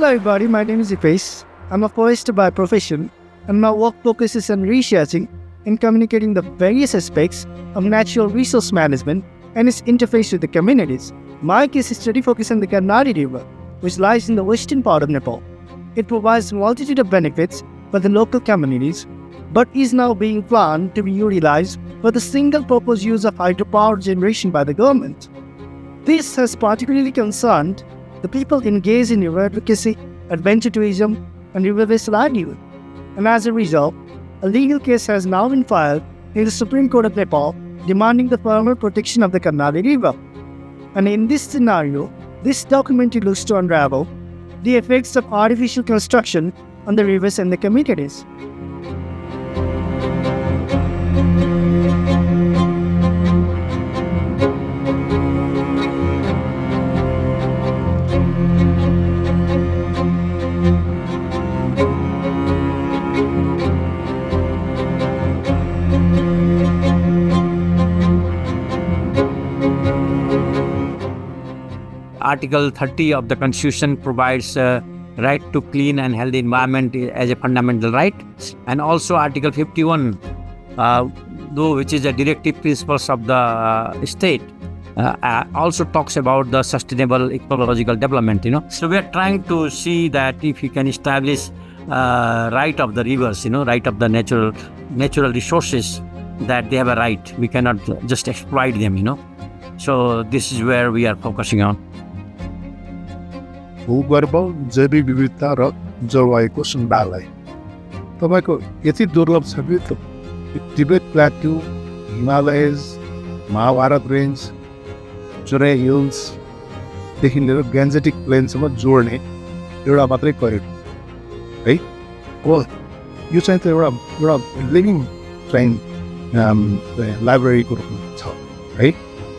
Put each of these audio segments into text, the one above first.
Hello everybody, my name is Ripesh. I'm a forester by profession and my work focuses on researching and communicating the various aspects of natural resource management and its interface with the communities. My case study focuses on the Karnali River, which lies in the western part of Nepal. It provides a multitude of benefits for the local communities, but is now being planned to be utilized for the single-purpose use of hydropower generation by the government. This has particularly concerned the people engaged in river advocacy, adventure tourism, and river-based livelihood. And as a result, a legal case has now been filed in the Supreme Court of Nepal demanding the firmer protection of the Karnali River. And in this scenario, this documentary looks to unravel the effects of artificial construction on the rivers and the communities. Article 30 of the Constitution provides right to clean and healthy environment as a fundamental right, and also Article 51, which is the directive principles of the state, also talks about the sustainable ecological development. So we are trying to see that if you can establish right of the rivers, right of the natural resources, that they have a right. We cannot just exploit them. So this is where we are focusing on. भूगर्भ जैविक विविधता र जलवायुको सन्धारलाई तपाईको यति दुर्लभ छ कि Tibet plateau, Himalayas, Mahabharat range, Chure हिल्सदेखि लिएर ग्यान्जेटिक प्लेनसम्म जोड्ने एउटा मात्रै करिडोर है हो। यो चाहिँ त एउटा लिभिङ चाहिँ लाइब्रेरीको रूपमा छ है।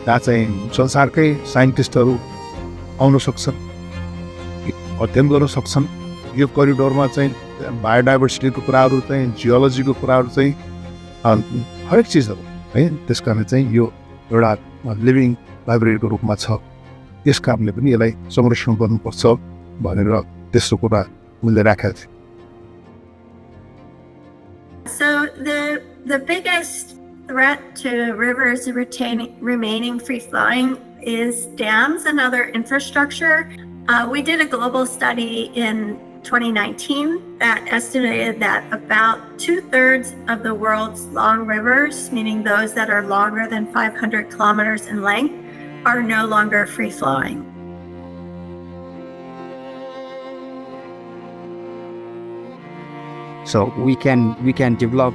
त्यहाँ चाहिँ संसारकै साइन्टिस्टहरू आउन सक्छन्, अध्ययन गर्न सक्छन्। यो करिडोरमा चाहिँ बायोडाइभर्सिटीको कुराहरू चाहिँ, जियोलोजीको कुराहरू चाहिँ, हरेक चिजहरू है। त्यस कारण चाहिँ यो एउटा लिभिङ लाइब्रेरीको रूपमा छ। त्यस कारणले पनि यसलाई संरक्षण गर्नुपर्छ भनेर त्यस्तो कुरा मैले राखेको थिएँ। So the biggest threat to rivers remaining free-flowing is dams and other infrastructure. We did a global study in 2019 that estimated that about 2/3 of the world's long rivers, meaning those that are longer than 500 kilometers in length, are no longer free-flowing. So we can develop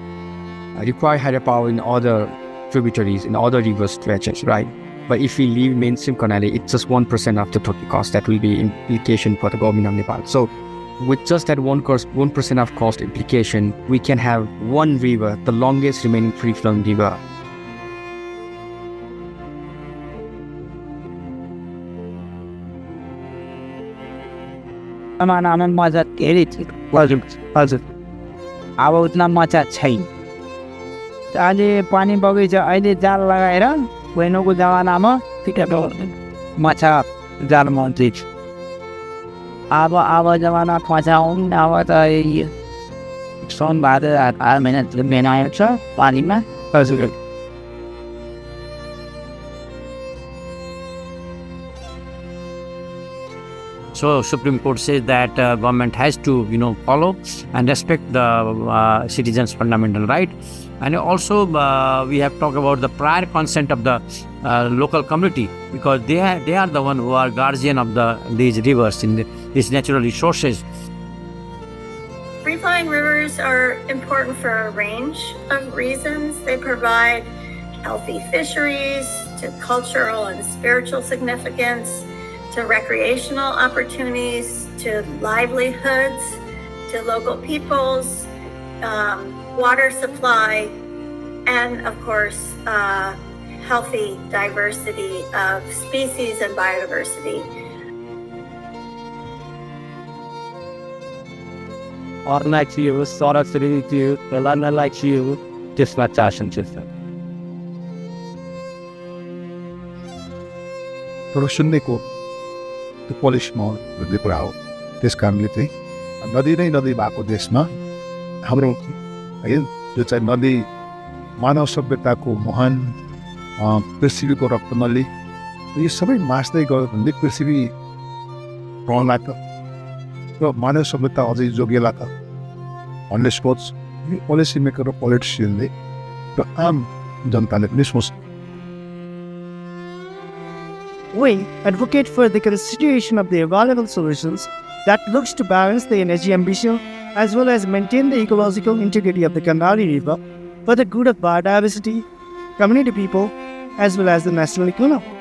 require hydropower in other tributaries, in other river stretches, right? But if we leave mainstream Karnali, it's just 1% of the total cost. That will be implication for the government of Nepal. So with just that 1% of cost implication, we can have one river, the longest remaining free-flowing river. अब उतना मजा छैन। अहिले पानी बगैँचा अहिले जाल लगाएर पहिलोको जमानामा माछा जालमा हुन्छ। अब जमाना फसाउँ अब त सन् भाद्र 8 महिना बनाएको छ पानीमा। हजुर So Supreme Court says that government has to, follow and respect the citizens' fundamental right. And also we have talked about the prior consent of the local community, because they are the one who are guardian of these rivers, these natural resources. Free-flowing rivers are important for a range of reasons. They provide healthy fisheries, to cultural and spiritual significance, to recreational opportunities, to livelihoods, to local peoples, water supply, and of course, healthy diversity of species and biodiversity. Unlike you, sort of you, unlike you, just not fashion system. तर सुन्नेको त्यो police महल भन्ने कुरा हो। त्यस कारणले चाहिँ नदी नै नदी भएको देशमा हाम्रो है जो चाहिँ नदी मानव सभ्यताको महान पृथ्वीको रत्नली यो सबै मास्दै गयो भने पृथ्वी रहला त र मानव सभ्यता अझै जोगिएला त भन्ने सोच पोलिसी मेकर र पोलिटिसियनले र आम जनताले पनि सोच्छ। We advocate for the constitution of the available solutions that looks to balance the energy ambition as well as maintain the ecological integrity of the Karnali River for the good of biodiversity, community people, as well as the national economy.